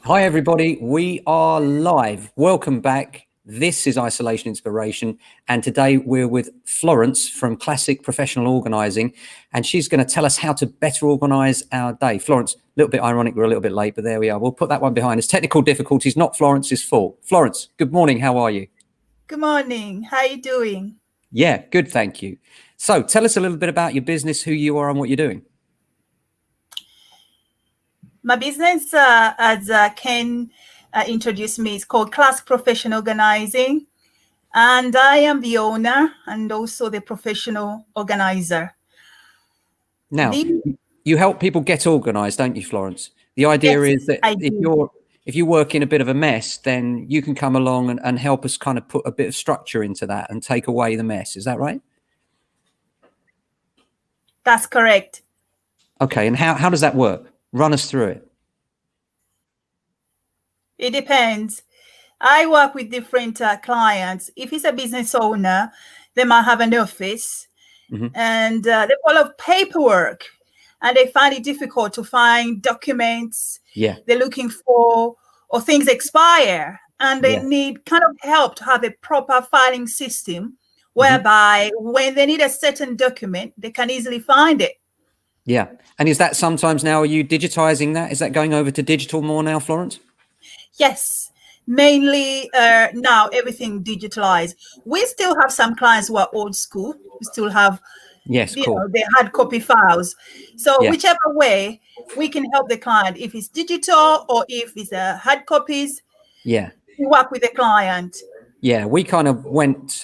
Hi, everybody. We are live. Welcome back. This is Isolation Inspiration. And today we're with Florence from Classic Professional Organising. And she's going to tell us how to better organise our day. Florence, a little bit ironic, we're a little bit late, but there we are. We'll put that one behind us. Technical difficulties, not Florence's fault. Florence, good morning. How are you? Good morning. How are you doing? Yeah, good. Thank you. So tell us a little bit about your business, who you are and what you're doing. My business, as Ken introduced me, is called Classic Professional Organizing. And I am the owner and also the professional organizer. Now, you help people get organized, don't you, Florence? The idea is that if you work in a bit of a mess, then you can come along and help us kind of put a bit of structure into that and take away the mess. Is that right? That's correct. Okay. And how does that work? Run us through it. It depends. I work with different clients. If it's a business owner, they might have an office and they're full of paperwork and they find it difficult to find documents they're looking for, or things expire and they need kind of help to have a proper filing system whereby when they need a certain document, they can easily find it. Yeah. And is that sometimes now, are you digitizing that? Is that going over to digital more now, Florence? Yes, mainly now everything digitalized. We still have some clients who are old school. We still have, they hard copy files. So whichever way we can help the client, if it's digital or if it's hard copies, we work with the client. Yeah, we kind of went,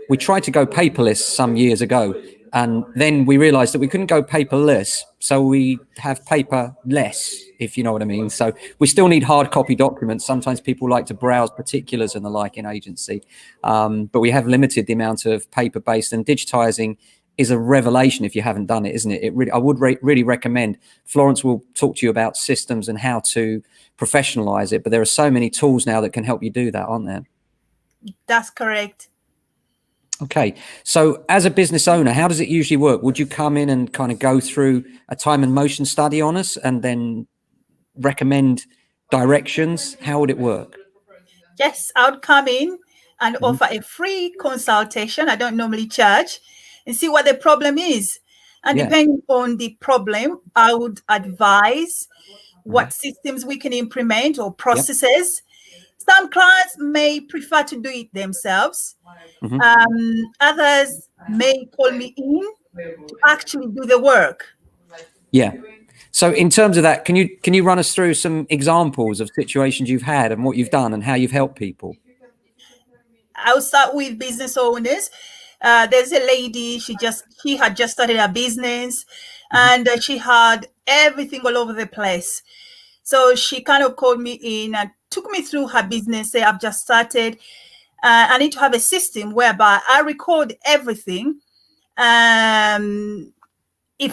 we tried to go paperless some years ago. And then we realized that we couldn't go paperless. So we have paperless, if you know what I mean. So we still need hard copy documents. Sometimes people like to browse particulars and the like in agency. But we have limited the amount of paper-based, and digitizing is a revelation if you haven't done it, isn't it? I would really recommend. Florence will talk to you about systems and how to professionalize it. But there are so many tools now that can help you do that, aren't there? That's correct. Okay, so as a business owner, how does it usually work? Would you come in and kind of go through a time and motion study on us and then recommend directions? How would it work? Yes, I would come in and offer a free consultation. I don't normally charge, and see what the problem is. And depending on the problem, I would advise what systems we can implement or processes. Some clients may prefer to do it themselves. Others may call me in to actually do the work. Yeah. So in terms of that, can you run us through some examples of situations you've had and what you've done and how you've helped people? I'll start with business owners. There's a lady, she had just started a business and she had everything all over the place. So she kind of called me in and took me through her business. Say, I've just started. I need to have a system whereby I record everything. If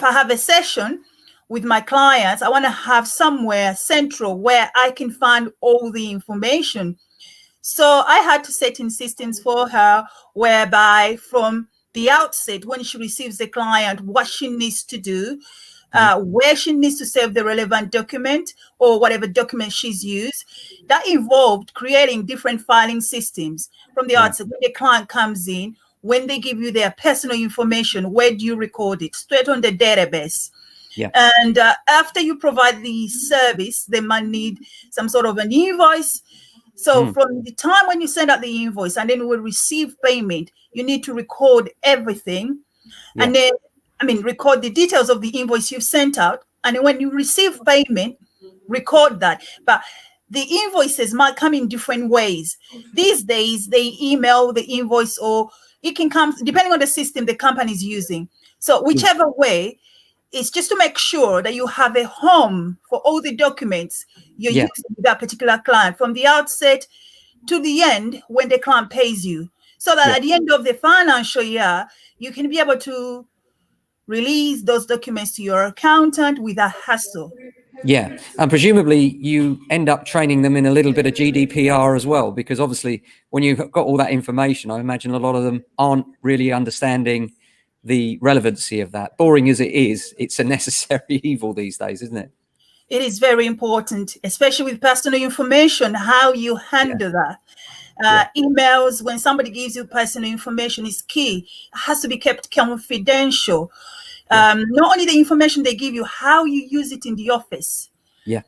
I have a session with my clients, I want to have somewhere central where I can find all the information. So I had to set in systems for her whereby from the outset, when she receives the client, what she needs to do, where she needs to save the relevant document or whatever document she's used. That involved creating different filing systems from the outset. When the client comes in, when they give you their personal information, where do you record it? Straight on the database. And after you provide the service, they might need some sort of an invoice. So from the time when you send out the invoice and then we will receive payment, you need to record everything. And then record the details of the invoice you've sent out. And when you receive payment, record that. But the invoices might come in different ways. These days, they email the invoice, or it can come depending on the system the company is using. So whichever way, it's just to make sure that you have a home for all the documents you're using with that particular client from the outset to the end when the client pays you. So that at the end of the financial year, you can be able to release those documents to your accountant without hassle. Yeah, and presumably you end up training them in a little bit of GDPR as well, because obviously when you've got all that information, I imagine a lot of them aren't really understanding the relevancy of that. Boring as it is, it's a necessary evil these days, isn't it? It is very important, especially with personal information, how you handle that. Emails, when somebody gives you personal information, is key. It has to be kept confidential. Not only the information they give you, how you use it in the office. Yeah.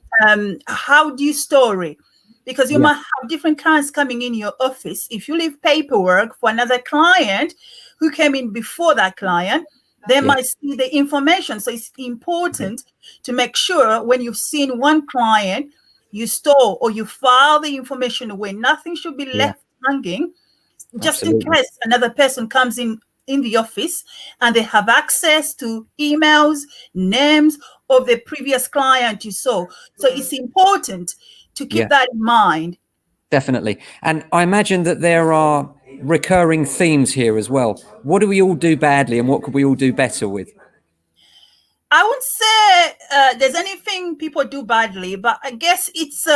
How do you store it? Because you might have different clients coming in your office. If you leave paperwork for another client who came in before that client, they might see the information. So it's important to make sure when you've seen one client, you store or you file the information away. Nothing should be left hanging, just in case another person comes in the office and they have access to emails, names of the previous client you saw. So it's important to keep that in mind. Definitely. And I imagine that there are recurring themes here as well. What do we all do badly and what could we all do better with? I wouldn't say there's anything people do badly, but I guess it's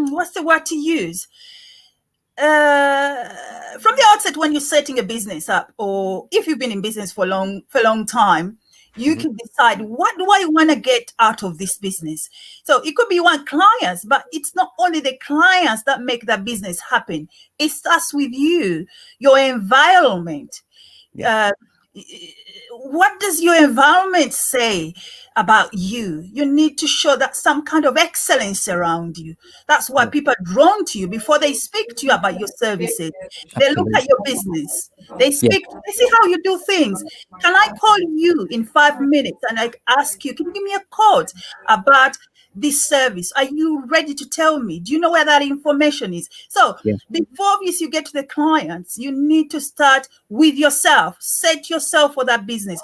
what's the word to use? From the outset, when you're setting a business up, or if you've been in business for a long time, you can decide, what do I want to get out of this business? So it could be one clients, but it's not only the clients that make that business happen. It starts with you, your environment. What does your environment say about you? You need to show that some kind of excellence around you. That's why people are drawn to you before they speak to you about your services. They look at your business. They speak, they see how you do things. Can I call you in 5 minutes and I ask you, can you give me a quote about this service? Are you ready to tell me? Do you know where that information is? So before obviously you get to the clients, you need to start with yourself. Set yourself for that business.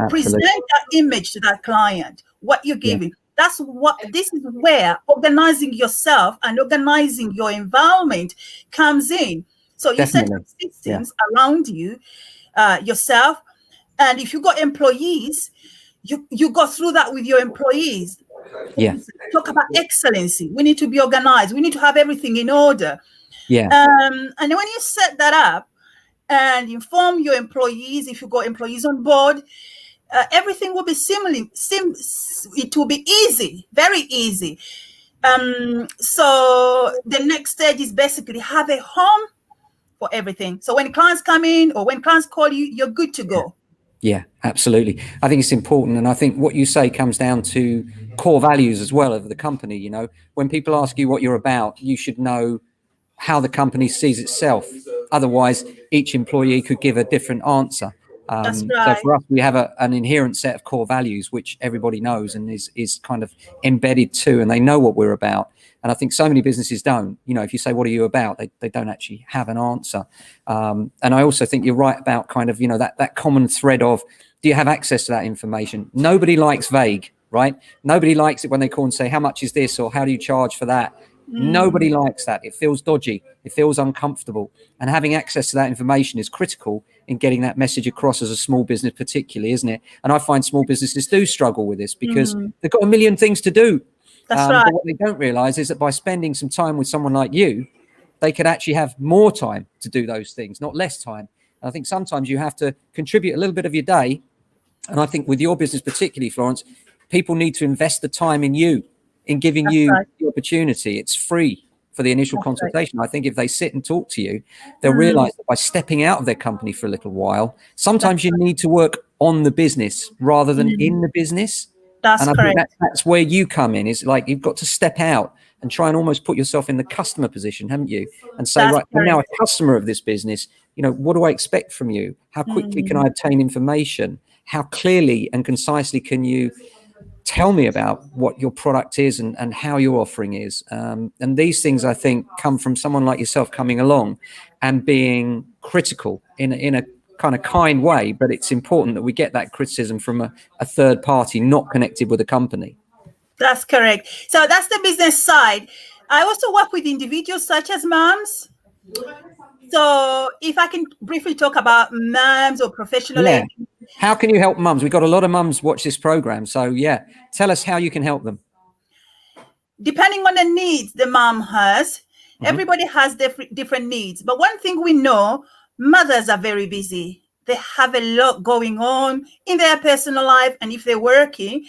Present that image to that client, what you're giving. This is where organizing yourself and organizing your environment comes in. So you set up systems around you, yourself. And if you got employees, you go through that with your employees. Talk about excellency. We need to be organized. We need to have everything in order. And when you set that up and inform your employees, if you got employees on board, everything will be it will be easy, very easy. So the next stage is basically have a home for everything. So when clients come in or when clients call you, you're good to go. Yeah, absolutely. I think it's important. And I think what you say comes down to core values as well of the company. You know, when people ask you what you're about, you should know how the company sees itself. Otherwise, each employee could give a different answer. That's right. So for us, we have an inherent set of core values, which everybody knows and is kind of embedded to, and they know what we're about. And I think so many businesses don't. You know, if you say, what are you about? They don't actually have an answer. And I also think you're right about kind of, you know, that common thread of, do you have access to that information? Nobody likes vague, right? Nobody likes it when they call and say, how much is this? Or how do you charge for that? Nobody likes that. It feels dodgy. It feels uncomfortable. And having access to that information is critical in getting that message across as a small business particularly, isn't it? And I find small businesses do struggle with this because they've got a million things to do. That's right. But what they don't realize is that by spending some time with someone like you, they could actually have more time to do those things, not less time. And I think sometimes you have to contribute a little bit of your day. And I think with your business particularly, Florence, people need to invest the time in you, in giving you the opportunity. It's free for the initial consultation. I think if they sit and talk to you, they'll realize that by stepping out of their company for a little while, sometimes you need to work on the business rather than in the business. That's and I correct. think that's where you come in. Is like you've got to step out and try and almost put yourself in the customer position, haven't you? And say, right, I'm now a customer of this business. You know, what do I expect from you? How quickly can I obtain information? How clearly and concisely can you tell me about what your product is and how your offering is? And these things, I think, come from someone like yourself coming along and being critical in a kind of kind way. But it's important that we get that criticism from a third party, not connected with a company. That's correct. So that's the business side. I also work with individuals such as moms. So if I can briefly talk about moms or professional ladies. How can you help mums? We've got a lot of mums watch this program. So tell us how you can help them. Depending on the needs the mom has, everybody has different needs. But one thing we know, mothers are very busy. They have a lot going on in their personal life. And if they're working,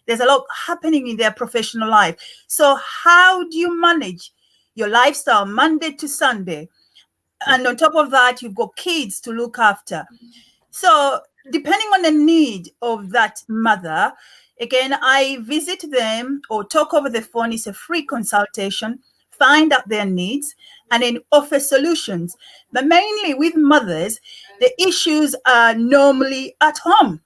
there's a lot happening in their professional life. So how do you manage your lifestyle Monday to Sunday? And on top of that, you've got kids to look after. So depending on the need of that mother, again, I visit them or talk over the phone. It's a free consultation, find out their needs, and then offer solutions. But mainly with mothers, the issues are normally at home.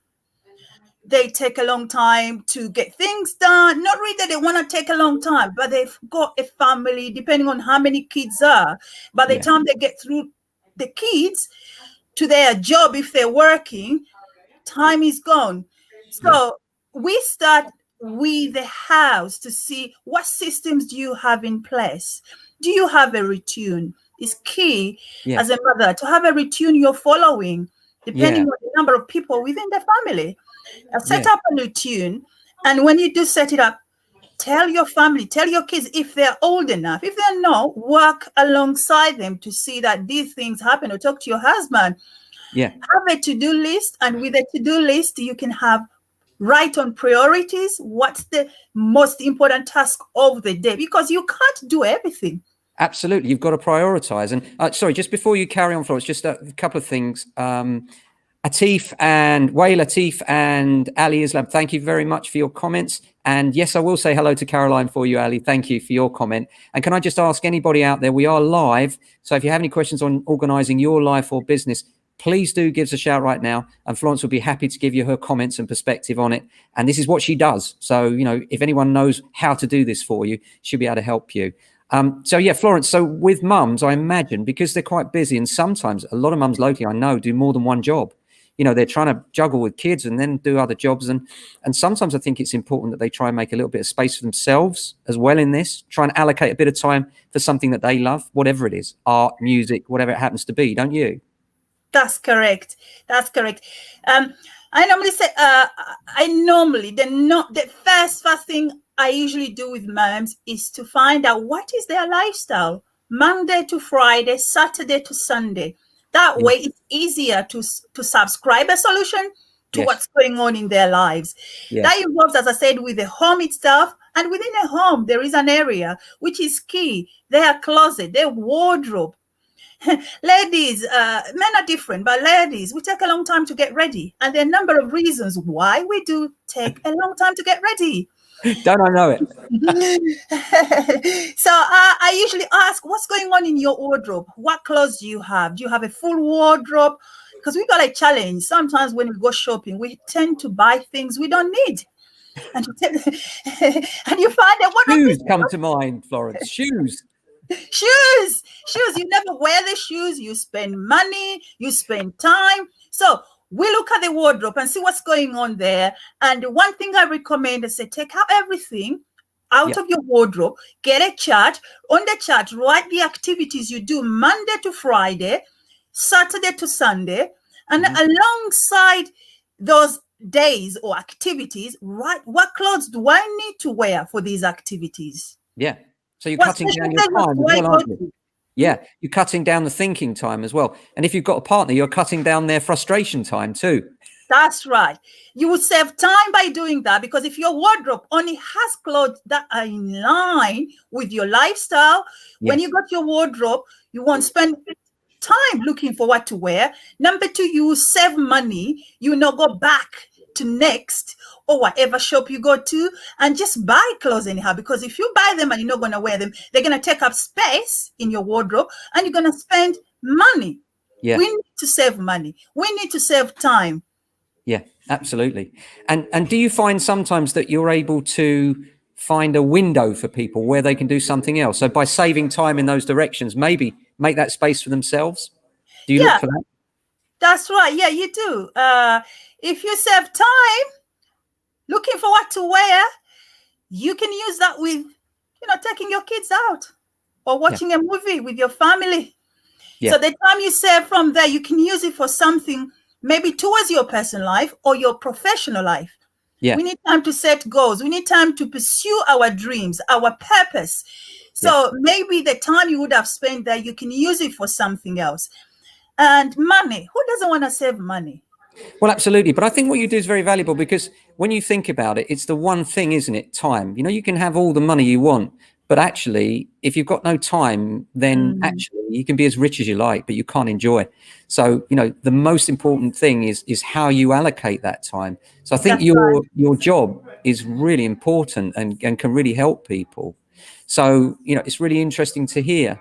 They take a long time to get things done. Not really that they want to take a long time, but they've got a family, depending on how many kids are. By the time they get through the kids to their job, if they're working, time is gone. So we start with the house to see what systems do you have in place. Do you have a routine? It's key as a mother to have a routine you're following, depending on the number of people within the family. Set up a routine, and when you do set it up, tell your family, tell your kids if they're old enough. If they're not, work alongside them to see that these things happen, or talk to your husband. Have a to-do list, and with a to-do list, you can write on priorities. What's the most important task of the day? Because you can't do everything. Absolutely. You've got to prioritize. And sorry, just before you carry on, Florence, just a couple of things. Atif and Latif and Ali Islam, thank you very much for your comments. And yes, I will say hello to Caroline for you, Ali. Thank you for your comment. And can I just ask anybody out there, we are live. So if you have any questions on organising your life or business, please do give us a shout right now. And Florence will be happy to give you her comments and perspective on it. And this is what she does. So, you know, if anyone knows how to do this for you, she'll be able to help you. So yeah, Florence, so with mums, I imagine, because they're quite busy, and sometimes a lot of mums locally I know do more than one job. You know, they're trying to juggle with kids and then do other jobs. And sometimes I think it's important that they try and make a little bit of space for themselves as well in this, try and allocate a bit of time for something that they love, whatever it is, art, music, whatever it happens to be, don't you? That's correct. That's correct. I normally say, the first thing I usually do with moms is to find out what is their lifestyle, Monday to Friday, Saturday to Sunday. That way, it's easier to subscribe a solution to what's going on in their lives. That involves, as I said, with the home itself. And within a home, there is an area which is key. Their closet, their wardrobe. Ladies, men are different, but ladies, we take a long time to get ready. And there are a number of reasons why we do take a long time to get ready. Don't I know it? So I usually ask, what's going on in your wardrobe? What clothes do you have? Do you have a full wardrobe? Because we got a challenge. Sometimes when we go shopping, we tend to buy things we don't need. And you find that what shoes come to mind, Florence. Shoes. You never wear the shoes. You spend money. You spend time. So we look at the wardrobe and see what's going on there. And one thing I recommend is to take out everything out of your wardrobe, get a chart. On the chart, write the activities you do Monday to Friday, Saturday to Sunday. And alongside those days or activities, write what clothes do I need to wear for these activities? Yeah. So you're cutting down your time as well, aren't you? Yeah, you're cutting down the thinking time as well. And if you've got a partner, you're cutting down their frustration time too. That's right. You will save time by doing that, because if your wardrobe only has clothes that are in line with your lifestyle, when you got your wardrobe, you won't spend time looking for what to wear. Number two, you will save money. You will not go back to Next or whatever shop you go to and just buy clothes anyhow, because if you buy them and you're not going to wear them, they're going to take up space in your wardrobe and you're going to spend money. We need to save money. We need to save time. Yeah, absolutely. And do you find sometimes that you're able to find a window for people where they can do something else? So by saving time in those directions, maybe make that space for themselves? Do you look for that? That's right. Yeah, you do. If you save time looking for what to wear, you can use that with, taking your kids out or watching a movie with your family. So the time you save from there, you can use it for something maybe towards your personal life or your professional life. We need time to set goals. We need time to pursue our dreams, our purpose. So maybe the time you would have spent there, you can use it for something else. And money. Who doesn't want to save money? Well, absolutely. But I think what you do is very valuable, because when you think about it, it's the one thing, isn't it? Time. You can have all the money you want, but actually, if you've got no time, then actually you can be as rich as you like, but you can't enjoy. So, the most important thing is how you allocate that time. So I think That's right. your job is really important and can really help people. So, it's really interesting to hear.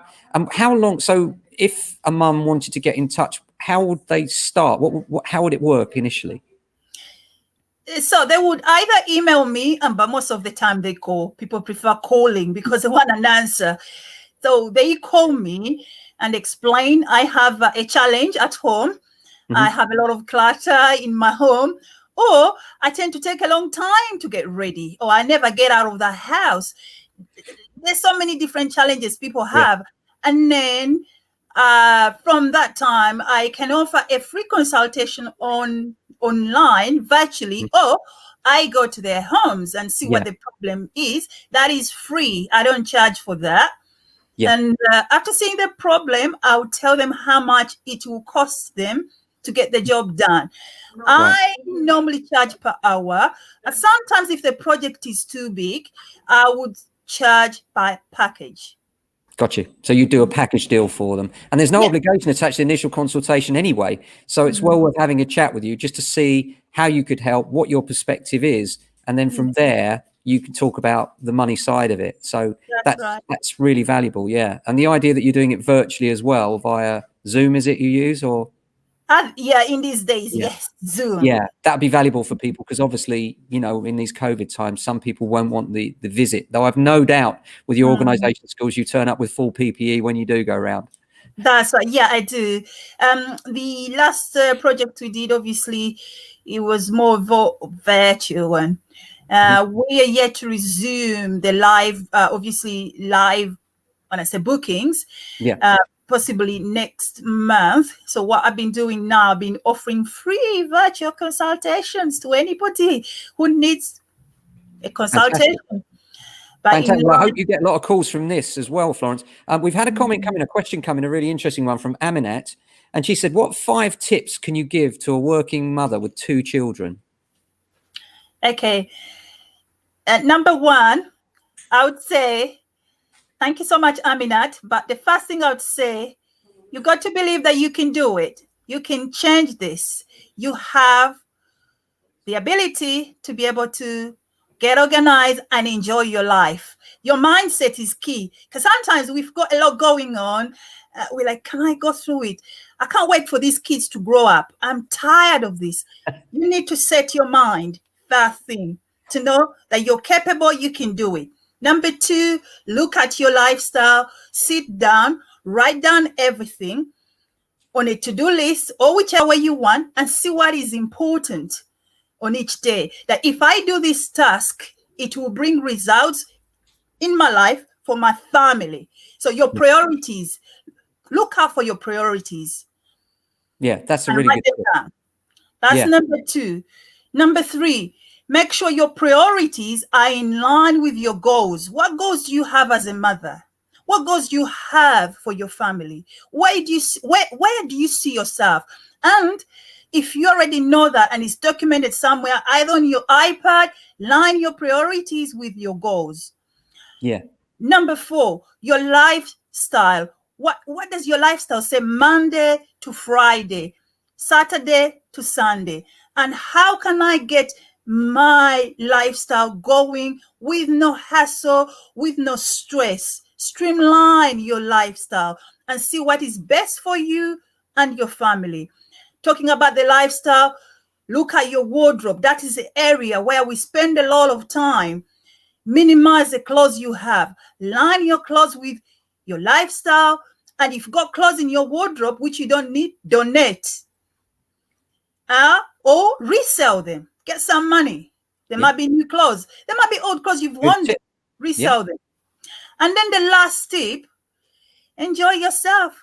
How long? So if a mum wanted to get in touch, how would they start? How would it work initially? So they would either email me, but most of the time they call. People prefer calling because they want an answer. So they call me and explain, I have a challenge at home. I have a lot of clutter in my home, or I tend to take a long time to get ready, or I never get out of the house. There's so many different challenges people have. Yeah. And then from that time, I can offer a free consultation online, virtually, or I go to their homes and see what the problem is. That is free. I don't charge for that. Yeah. And after seeing the problem, I'll tell them how much it will cost them to get the job done. Right. I normally charge per hour. And sometimes if the project is too big, I would charge by package. Got you. So you do a package deal for them, and there's no obligation attached to the initial consultation anyway. So it's well worth having a chat with you just to see how you could help, what your perspective is, and then from there you can talk about the money side of it. So that's really valuable. Yeah. And the idea that you're doing it virtually as well via Zoom, is it you use, or? Yeah, in these days, yes, Zoom. Yeah, that'd be valuable for people, because obviously, in these COVID times, some people won't want the visit. Though I've no doubt with your organisation skills, you turn up with full PPE when you do go around. That's right. Yeah, I do. The last project we did, obviously, it was more virtual one. We are yet to resume the live, obviously live, when I say bookings. Yeah. Possibly next month. So what I've been doing now, I've been offering free virtual consultations to anybody who needs a consultation. Fantastic. Well, I hope you get a lot of calls from this as well, Florence. We've had a question coming, a really interesting one from Aminat. And she said, what 5 tips can you give to a working mother with 2 children? Okay. Number 1, I would say, thank you so much, Aminat. But the first thing I would say, you got to believe that you can do it. You can change this. You have the ability to be able to get organized and enjoy your life. Your mindset is key, because sometimes we've got a lot going on. We're like, can I go through it? I can't wait for these kids to grow up. I'm tired of this. You need to set your mind, first thing, to know that you're capable, you can do it. Number 2, look at your lifestyle, sit down, write down everything on a to-do list or whichever way you want, and see what is important on each day. That if I do this task, it will bring results in my life for my family. So your priorities, look out for your priorities. Yeah, that's a really good tip. That's number 2. Number 3, make sure your priorities are in line with your goals. What goals do you have as a mother? What goals do you have for your family? Where do you see yourself? And if you already know that and it's documented somewhere, either on your iPad, line your priorities with your goals. Yeah. Number 4, your lifestyle. What does your lifestyle say? Monday to Friday, Saturday to Sunday. And how can I get my lifestyle going with no hassle, with no stress? Streamline your lifestyle and see what is best for you and your family. Talking about the lifestyle, look at your wardrobe. That is the area where we spend a lot of time. Minimize the clothes you have. Line your clothes with your lifestyle. And if you've got clothes in your wardrobe which you don't need, donate. Or resell them. Get some money. There might be new clothes. There might be old clothes you've worn. Resell them. And then the last tip, enjoy yourself.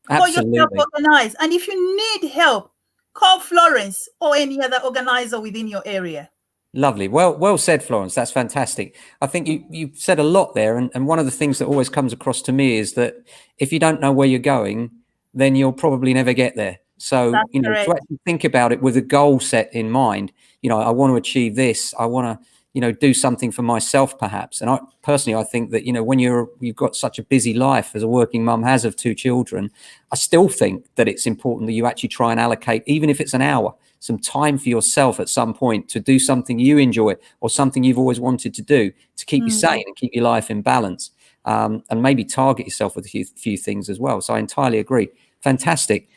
Absolutely. Call yourself organized. And if you need help, call Florence or any other organizer within your area. Lovely. Well said, Florence. That's fantastic. I think you've said a lot there. And one of the things that always comes across to me is that if you don't know where you're going, then you'll probably never get there. So, That's you know, correct. to actually think about it with a goal set in mind, you know, I want to achieve this. I want to, you know, do something for myself perhaps. And I personally, I think that, you know, when you've got such a busy life as a working mum has of 2 children, I still think that it's important that you actually try and allocate, even if it's an hour, some time for yourself at some point to do something you enjoy or something you've always wanted to do to keep you sane and keep your life in balance. And maybe target yourself with a few things as well. So I entirely agree. Fantastic.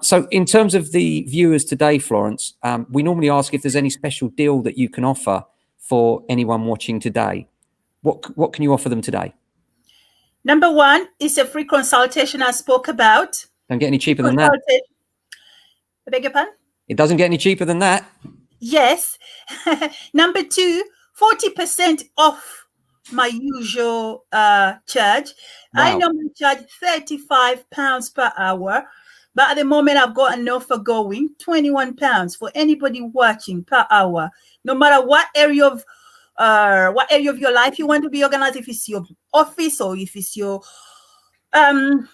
So in terms of the viewers today, Florence, we normally ask if there's any special deal that you can offer for anyone watching today. What can you offer them today? Number 1 is a free consultation I spoke about. Don't get any cheaper than that. I beg your pardon? It doesn't get any cheaper than that. Yes. Number 2, 40% off my usual charge. Wow. I normally charge £35 per hour, but at the moment I've got an offer going, £21 for anybody watching per hour, no matter what area of your life you want to be organized. If it's your office or if it's your home,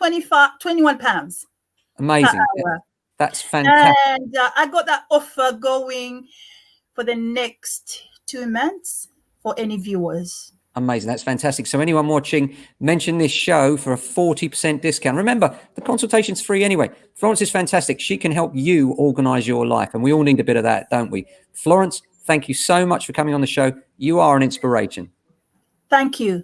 £21. Amazing. Per hour. That's fantastic. And I got that offer going for the next 2 months for any viewers. Amazing. That's fantastic. So anyone watching, mention this show for a 40% discount. Remember, the consultation's free anyway. Florence is fantastic. She can help you organize your life. And we all need a bit of that, don't we? Florence, thank you so much for coming on the show. You are an inspiration. Thank you.